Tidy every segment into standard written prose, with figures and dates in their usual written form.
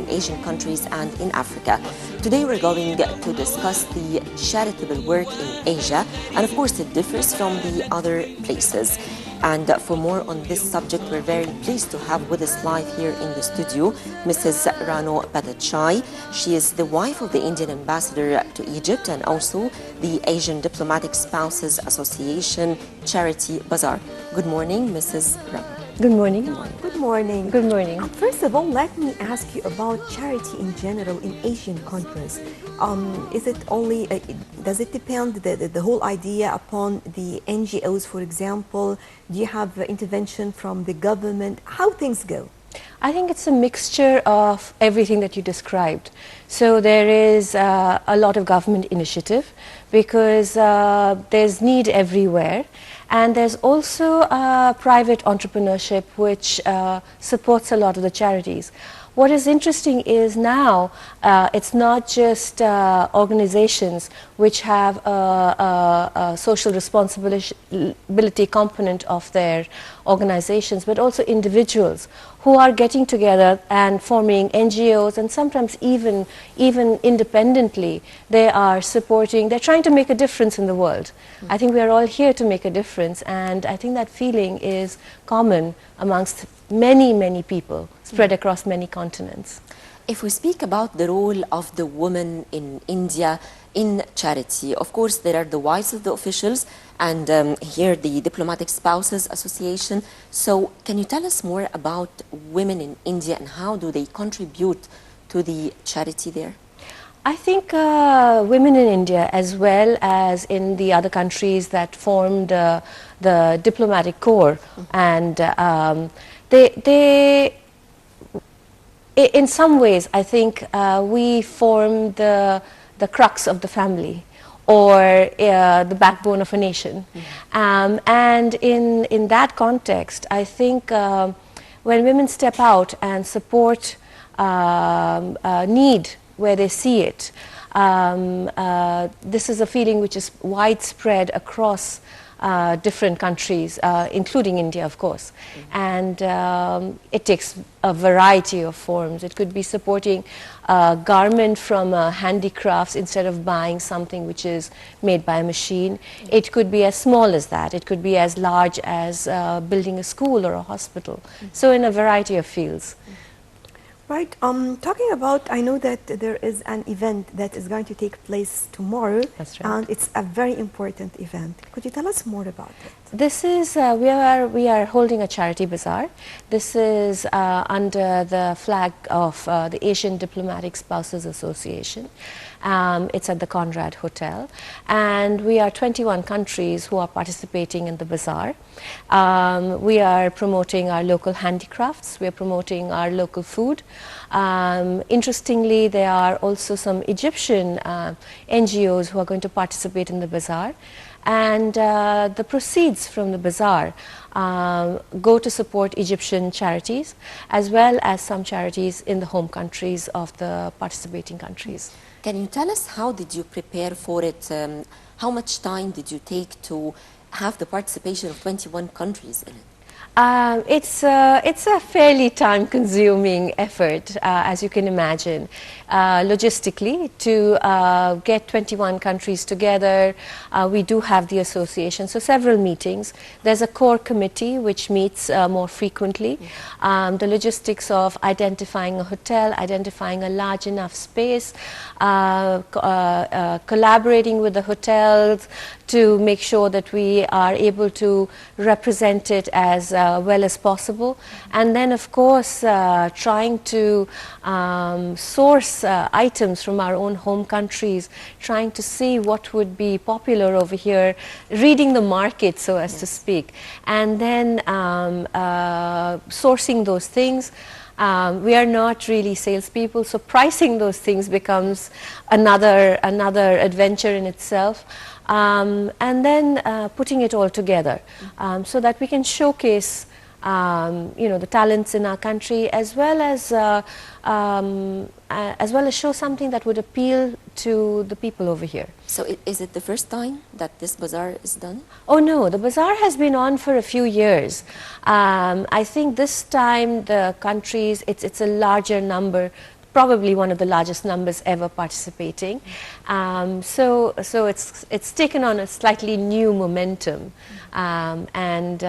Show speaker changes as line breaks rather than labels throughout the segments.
Asian countries and in Africa. Today we're going to discuss the charitable work in Asia, and of course it differs from the other places. And for more on this subject, we're very pleased to have with us live here in the studio Mrs. Rano Badachai. She is the wife of the Indian ambassador to Egypt and also the Asian Diplomatic Spouses Association Charity Bazaar. Good morning, Mrs. Rano.
Good morning.
Good morning.
Good morning.
Good morning.
First of all, let me ask you about charity in general in Asian countries. Is it only, does it depend, the whole idea upon the NGOs, for example? Do you have intervention from the government? How things go?
I think it's a mixture of everything that you described. So there is a lot of government initiative because there's need everywhere. And there's also private entrepreneurship which supports a lot of the charities. What is interesting is now it's not just organizations which have a social responsibility component of their organizations, but also individuals who are getting together and forming NGOs, and sometimes even independently they are supporting, they're trying to make a difference in the world. I think we are all here to make a difference, and I think that feeling is common amongst many people spread across many continents.
If we speak about the role of the woman in India in charity, of course there are the wives of the officials and here the Diplomatic Spouses Association. So can you tell us more about women in India and how do they contribute to the charity there?
I think women in India, as well as in the other countries that formed the diplomatic corps, and they in some ways, I think we form the crux of the family, or the backbone of a nation. And in that context, I think when women step out and support need where they see it, this is a feeling which is widespread across different countries, including India, of course. And it takes a variety of forms. It could be supporting a garment from handicrafts instead of buying something which is made by a machine. It could be as small as that. It could be as large as building a school or a hospital. So in a variety of fields.
Right. Talking about, I know that there is an event that is going to take place tomorrow.
That's right.
And it's a very important event. Could you tell us more about it?
This is, we are holding a charity bazaar. This is under the flag of the Asian Diplomatic Spouses Association. It's at the Conrad Hotel, and we are 21 countries who are participating in the bazaar. We are promoting our local handicrafts, we are promoting our local food. Interestingly, there are also some Egyptian NGOs who are going to participate in the bazaar, and the proceeds from the bazaar go to support Egyptian charities as well as some charities in the home countries of the participating countries.
Can you tell us how did you prepare for it? How much time did you take to have the participation of 21 countries in it?
It's a fairly time-consuming effort, as you can imagine, logistically, to get 21 countries together. We do have the association, so several meetings. There's a core committee which meets more frequently. The logistics of identifying a hotel, identifying a large enough space, collaborating with the hotels to make sure that we are able to represent it as well as possible, and then of course trying to source items from our own home countries, trying to see what would be popular over here, reading the market, so as to speak, and then sourcing those things. We are not really salespeople, so pricing those things becomes another adventure in itself. And then putting it all together so that we can showcase the talents in our country, as well as show something that would appeal to the people over here.
So is it the first time that this bazaar is done?
Oh no, the bazaar has been on for a few years. I think this time the countries, it's a larger number. probably one of the largest numbers ever participating. So it's taken on a slightly new momentum, and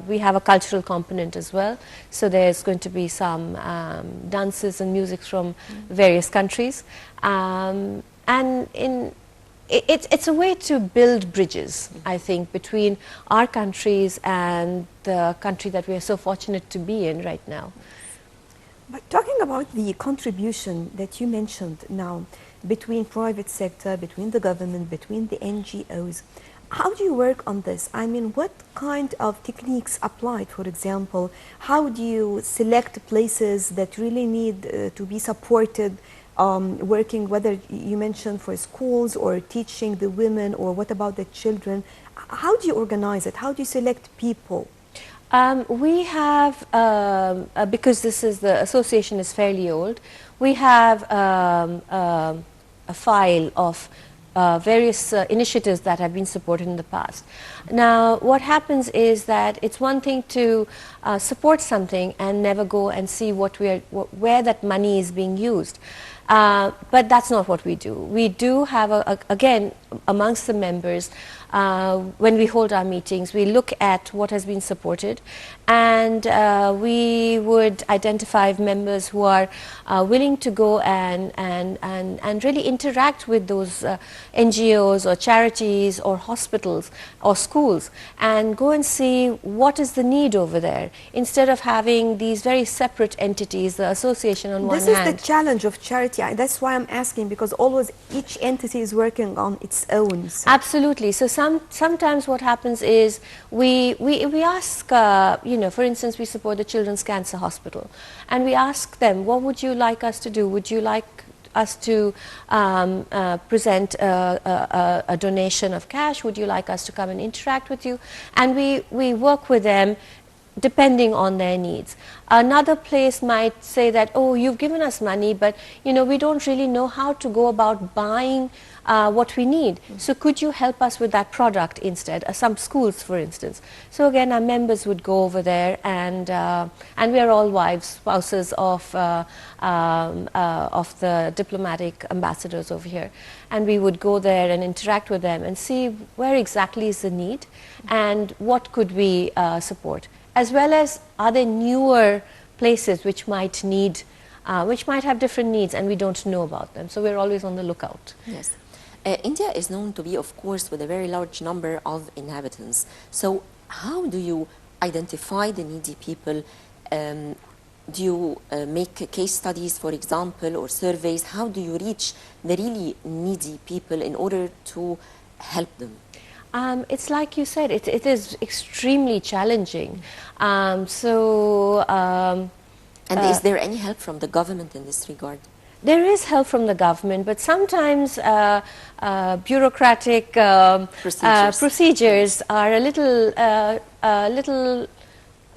we have a cultural component as well. So there's going to be some dances and music from various countries, and it's a way to build bridges, I think, between our countries and the country that we are so fortunate to be in right now.
But talking about the contribution that you mentioned now between private sector, between the government, between the NGOs, how do you work on this? I mean, what kind of techniques applied, for example? How do you select places that really need to be supported, working, whether you mentioned for schools or teaching the women, or what about the children? How do you organize it? How do you select people?
We have, because the association is fairly old, we have a file of various initiatives that have been supported in the past. Now, what happens is that it's one thing to support something and never go and see where that money is being used. But that's not what we do. We do have, again, amongst the members, when we hold our meetings, we look at what has been supported, and we would identify members who are willing to go and really interact with those NGOs or charities or hospitals or schools, and go and see what is the need over there, instead of having these very separate entities, the association on one hand.
This is the challenge of charity. That's why I'm asking, because always each entity is working on its own. So.
Absolutely. So sometimes what happens is we ask, you know, for instance, we support the Children's Cancer Hospital, and we ask them, what would you like us to do? Would you like us to present a donation of cash? Would you like us to come and interact with you? And we work with them depending on their needs. Another place might say that, oh, you've given us money, but you know, we don't really know how to go about buying what we need. So could you help us with that product instead? Some schools, for instance. So again, our members would go over there, and we are all wives, spouses of the diplomatic ambassadors over here, and we would go there and interact with them and see where exactly is the need and what could we support, as well as other newer places which might need, which might have different needs and we don't know about them. So we're always on the lookout.
Yes. India is known to be, of course, with a very large number of inhabitants. So how do you identify the needy people? Do you make case studies, for example, or surveys? How do you reach the really needy people in order to help them?
It's like you said, it is extremely challenging.
And is there any help from the government in this regard?
There is help from the government, but sometimes bureaucratic procedures are a little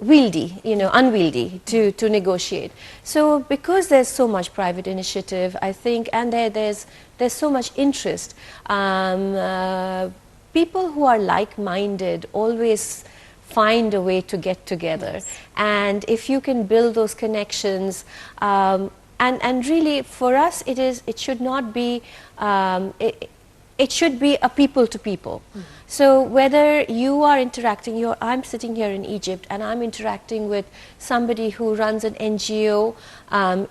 wieldy, you know, unwieldy to negotiate. So because there's so much private initiative, I think, and there's so much interest, people who are like-minded always find a way to get together. Yes. And if you can build those connections, and really for us it should not be, it should be a people to people. Mm-hmm. So whether you are interacting, I'm sitting here in Egypt and I'm interacting with somebody who runs an NGO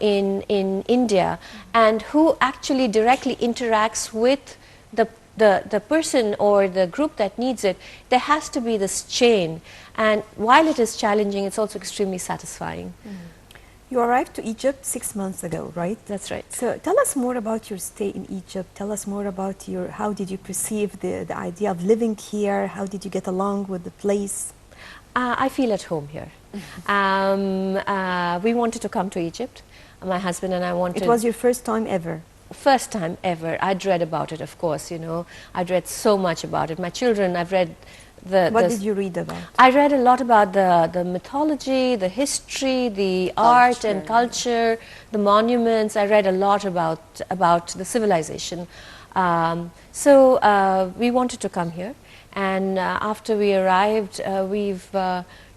in India, and who actually directly interacts with the person or the group that needs it, there has to be this chain. And while it is challenging, it's also extremely satisfying. Mm.
You arrived to Egypt 6 months ago, right?
That's right.
So tell us more about your stay in Egypt. Tell us more about how did you perceive the idea of living here? How did you get along with the place?
I feel at home here. We wanted to come to Egypt. My husband and I wanted...
It was your first time ever?
First time ever. I'd read about it, of course, you know. I'd read so much about it. My children, I've read
What did you read about?
I read a lot about the mythology, the history, the art and culture, the monuments. I read a lot about the civilization. So we wanted to come here, and after we arrived, we've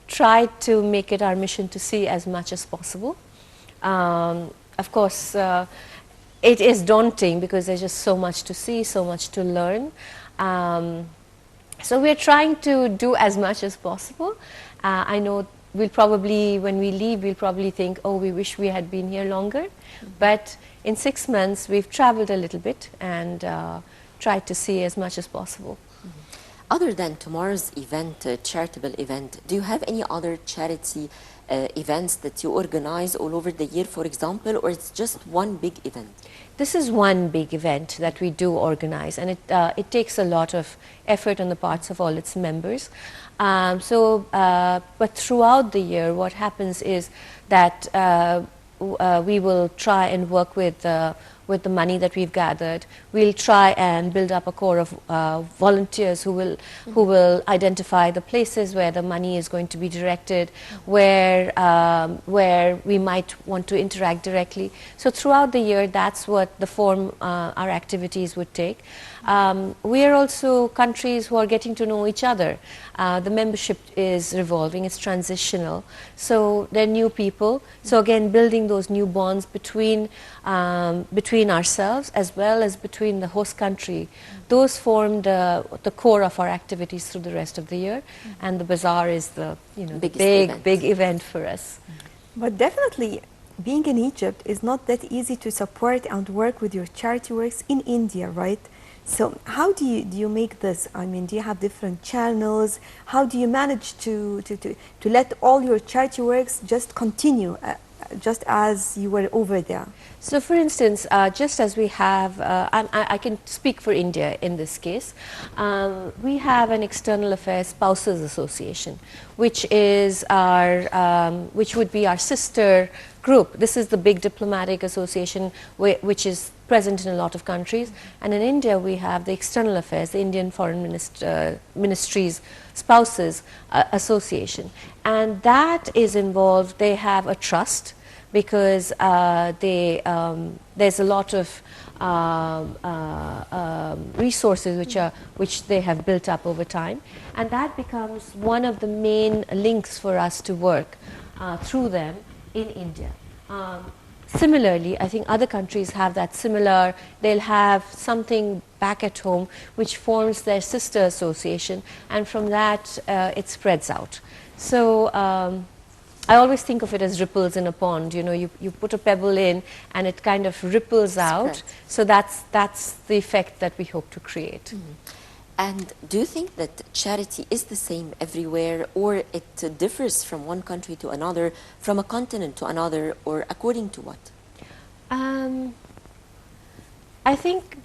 tried to make it our mission to see as much as possible. of course, it is daunting because there's just so much to see, so much to learn. So we're trying to do as much as possible. I know we'll probably, when we leave, we'll probably think, oh, we wish we had been here longer. But in 6 months, we've traveled a little bit and tried to see as much as possible.
Other than tomorrow's event, charitable event, do you have any other charity events that you organize all over the year, for example, or it's just one big event?
This is one big event that we do organize, and it takes a lot of effort on the parts of all its members. But throughout the year, what happens is that we will try and work with the money that we've gathered. We'll try and build up a core of volunteers who will identify the places where the money is going to be directed, where we might want to interact directly. So throughout the year, that's what the form our activities would take. We are also countries who are getting to know each other. The membership is revolving, it's transitional. So they're new people. So again, building those new bonds between ourselves as well as between the host country. Those form the core of our activities through the rest of the year. And the bazaar is the big event for us.
But definitely, being in Egypt is not that easy to support and work with your charity works in India, right? So how do you make this? I mean, do you have different channels? How do you manage to let all your charity works just continue just as you were over there?
So for instance, just as we have, I can speak for India in this case, we have an External Affairs Spouses Association, which is which would be our sister group. This is the big diplomatic association which is present in a lot of countries. And in India, we have the External Affairs, the Indian Foreign Ministry's Spouses Association. And that is involved, they have a trust, because there's a lot of resources which they have built up over time, and that becomes one of the main links for us to work through them in India. Similarly, I think other countries have that similar, they'll have something back at home which forms their sister association, and from that it spreads out. So I always think of it as ripples in a pond. You know, you put a pebble in and it kind of ripples out. So that's the effect that we hope to create.
Mm-hmm. And do you think that charity is the same everywhere, or it differs from one country to another, from a continent to another, or according to what?
I think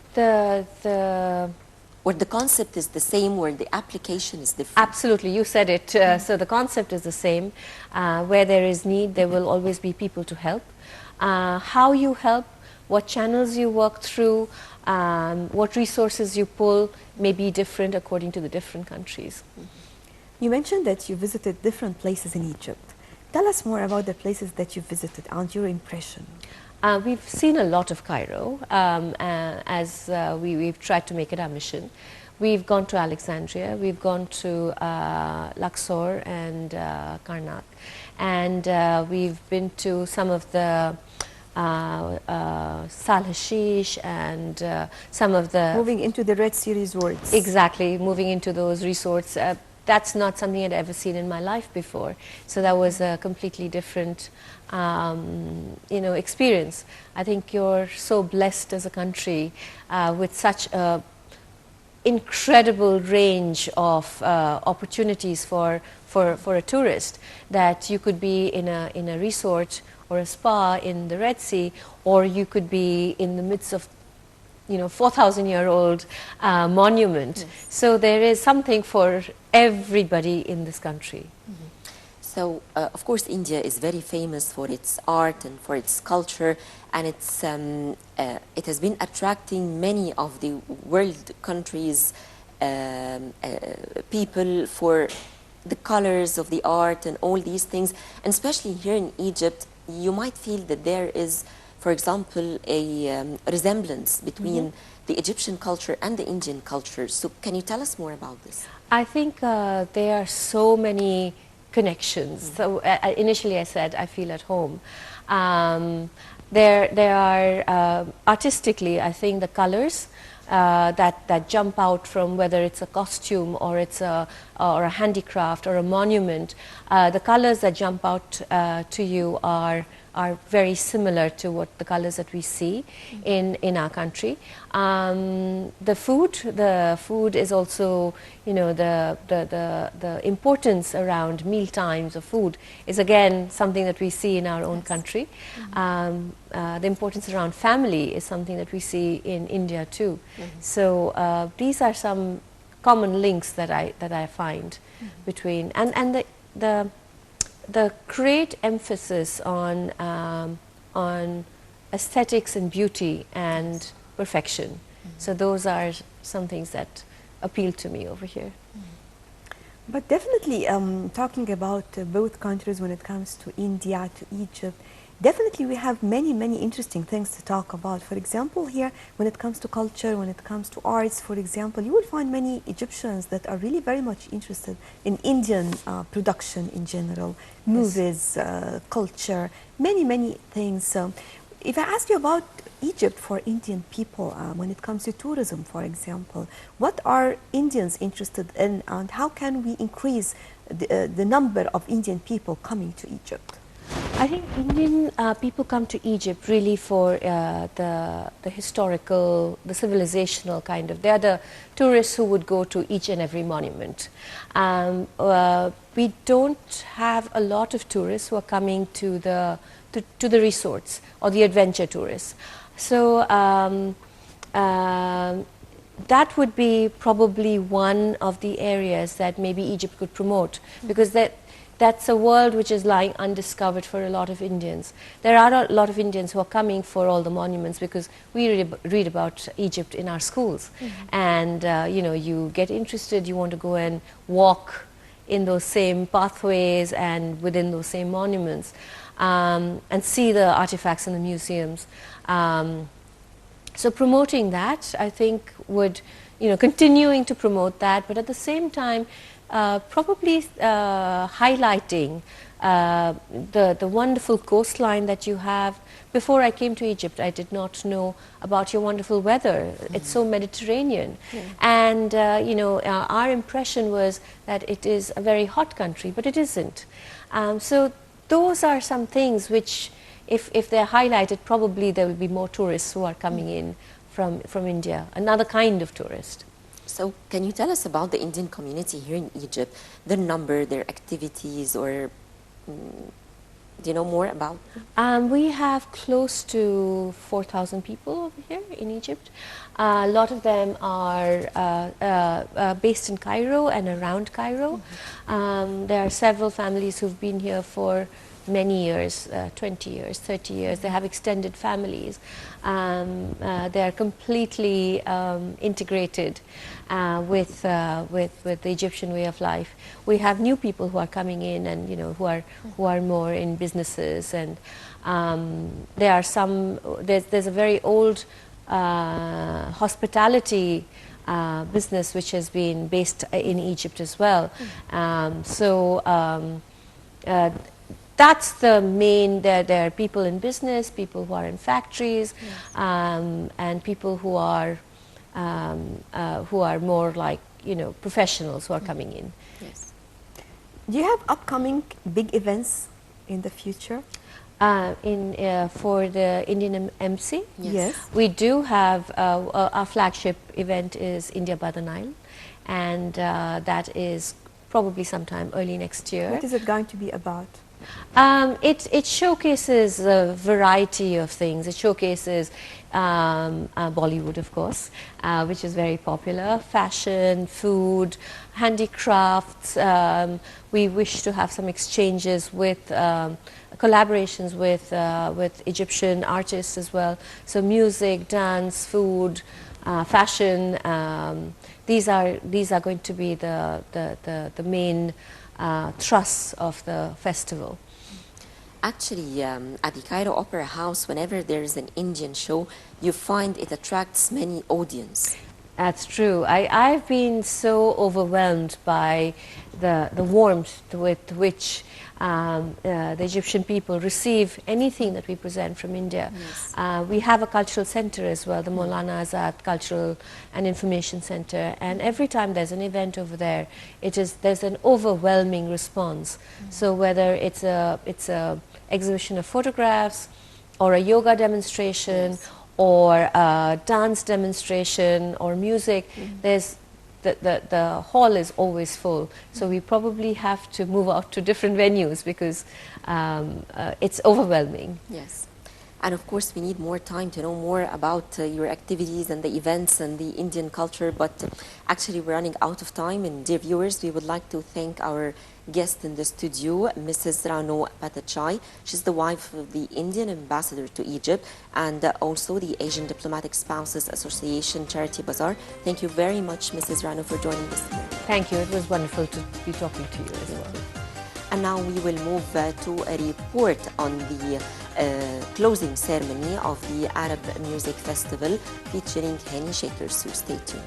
or the concept is the same, where the application is different?
Absolutely, you said it. So the concept is the same. Where there is need, there will always be people to help. How you help, what channels you work through, what resources you pull may be different according to the different countries.
You mentioned that you visited different places in Egypt. Tell us more about the places that you visited and your impression.
We've seen a lot of Cairo, as we've tried to make it our mission. We've gone to Alexandria, we've gone to Luxor and Karnak, and we've been to some of the Sal Hashish and some of the...
Moving into the Red Sea resorts.
Exactly, moving into those resorts. That's not something I'd ever seen in my life before. So that was a completely different experience. I think you're so blessed as a country with such a incredible range of opportunities for a tourist, that you could be in a resort or a spa in the Red Sea, or you could be in the midst of 4,000-year-old monument. Yes. So there is something for everybody in this country.
Mm-hmm. So, of course, India is very famous for its art and for its culture, and it has been attracting many of the world countries' people for the colors of the art and all these things. And especially here in Egypt, you might feel that there is, for example, a resemblance between the Egyptian culture and the Indian culture. So can you tell us more about this?
I think there are so many connections. So initially I said I feel at home. There are artistically, I think, the colors that jump out from whether it's a costume or it's or a handicraft or a monument. The colors that jump out to you are very similar to what the colors that we see in our country. The food is also, you know, the importance around meal times of food is again something that we see in our own country. The importance around family is something that we see in India too. So these are some common links that I find between, and the great emphasis on aesthetics and beauty and perfection. So those are some things that appeal to me over here.
But definitely, talking about both countries when it comes to India, to Egypt, definitely we have many interesting things to talk about. For example, here, when it comes to culture, when it comes to arts, for example, you will find many Egyptians that are really very much interested in Indian production in general, movies, culture, many things. If I ask you about Egypt for Indian people, when it comes to tourism, for example, what are Indians interested in, and how can we increase the number of Indian people coming to Egypt?
I think Indian people come to Egypt really for the historical, the civilizational kind of. They are the tourists who would go to each and every monument. We don't have a lot of tourists who are coming to the resorts or the adventure tourists. So that would be probably one of the areas that maybe Egypt could promote, because that's a world which is lying undiscovered for a lot of Indians. There are a lot of Indians who are coming for all the monuments because we read about Egypt in our schools. And you know, you get interested, you want to go and walk in those same pathways and within those same monuments, and see the artifacts in the museums. So promoting that, I think, would, you know, continuing to promote that, but at the same time, probably highlighting the wonderful coastline that you have. Before I came to Egypt, I did not know about your wonderful weather. It's so Mediterranean. And, you know, our impression was that it is a very hot country, but it isn't. So those are some things which, if they're highlighted, probably there will be more tourists who are coming in from India, another kind of tourist.
So can you tell us about the Indian community here in Egypt, their number, their activities, or do you know more about them?
We have close to 4,000 people over here in Egypt. A lot of them are based in Cairo and around Cairo. There are several families who've been here for many years, 20 years, 30 years. They have extended families. They are completely integrated with the Egyptian way of life. We have new people who are coming in, and you know, who are more in businesses, and there are some. There's a very old hospitality business which has been based in Egypt as well. That's the main. There are people in business, people who are in factories, and people who are more like, you know, professionals who are coming in.
Yes.
Do you have upcoming big events in the future?
For the Indian MC?
Yes.
We do have, our flagship event is India by the Nile, and that is probably sometime early next year.
What is it going to be about?
It showcases a variety of things. It showcases Bollywood, of course, which is very popular, fashion, food, handicrafts. We wish to have some exchanges with collaborations with Egyptian artists as well. So music, dance, food, fashion. These are going to be the main thrusts of the festival.
Actually, at the Cairo Opera House, whenever there is an Indian show, you find it attracts many audience.
That's true. I've been so overwhelmed by the warmth with which the Egyptian people receive anything that we present from India.
Yes.
We have a cultural center as well, the Maulana Azad Cultural and Information Center, and every time there's an event over there, there's an overwhelming response. So whether it's a exhibition of photographs, or a yoga demonstration,
Yes.
or a dance demonstration, or music, there's the hall is always full. So we probably have to move out to different venues because it's overwhelming.
Yes. And of course, we need more time to know more about your activities and the events and the Indian culture, but actually we're running out of time. And dear viewers, we would like to thank our guest in the studio, Mrs. Rano Patachai. She's the wife of the Indian ambassador to Egypt and also the Asian Diplomatic Spouses Association Charity Bazaar. Thank you very much, Mrs. Rano, for joining us here.
Thank you. It was wonderful to be talking to you as well.
And now we will move to a report on the closing ceremony of the Arab Music Festival featuring Hani Shaker. So stay tuned.